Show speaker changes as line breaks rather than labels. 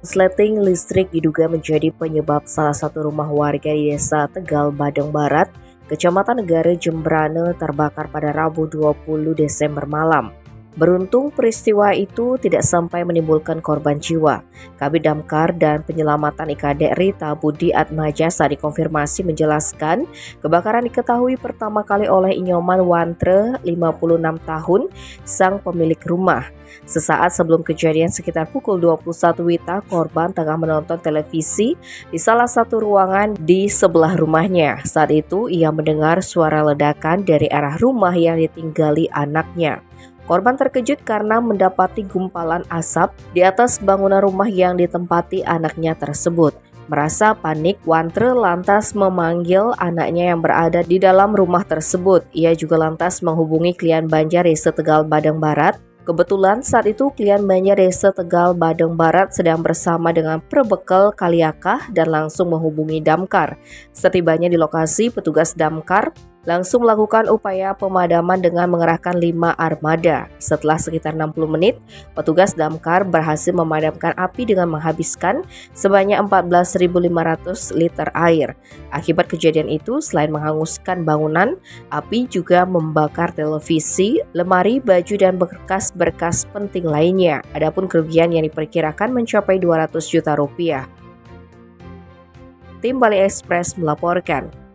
Korsleting listrik diduga menjadi penyebab salah satu rumah warga di Desa Tegal, Badung Barat, Kecamatan Negara Jembrane terbakar pada Rabu 20 Desember malam. Beruntung peristiwa itu tidak sampai menimbulkan korban jiwa. Kabid Damkar dan Penyelamatan IKD Rita Budi Atmajasa dikonfirmasi menjelaskan kebakaran diketahui pertama kali oleh Inyoman Wantre, 56 tahun, sang pemilik rumah. Sesaat sebelum kejadian sekitar pukul 21 WITA, korban tengah menonton televisi di salah satu ruangan di sebelah rumahnya. Saat itu ia mendengar suara ledakan dari arah rumah yang ditinggali anaknya. Korban terkejut karena mendapati gumpalan asap di atas bangunan rumah yang ditempati anaknya tersebut. Merasa panik, Wantre lantas memanggil anaknya yang berada di dalam rumah tersebut. Ia juga lantas menghubungi klien Banjar Desa Tegal Badung Barat. Kebetulan saat itu klien Banjar Desa Tegal Badung Barat sedang bersama dengan perbekal Kaliakah dan langsung menghubungi damkar. Setibanya di lokasi, petugas damkar langsung melakukan upaya pemadaman dengan mengerahkan 5 armada. Setelah sekitar 60 menit, petugas damkar berhasil memadamkan api dengan menghabiskan sebanyak 14.500 liter air. Akibat kejadian itu, selain menghanguskan bangunan, api juga membakar televisi, lemari, baju, dan berkas-berkas penting lainnya. Adapun kerugian yang diperkirakan mencapai 200 juta rupiah. Tim Bali Express melaporkan.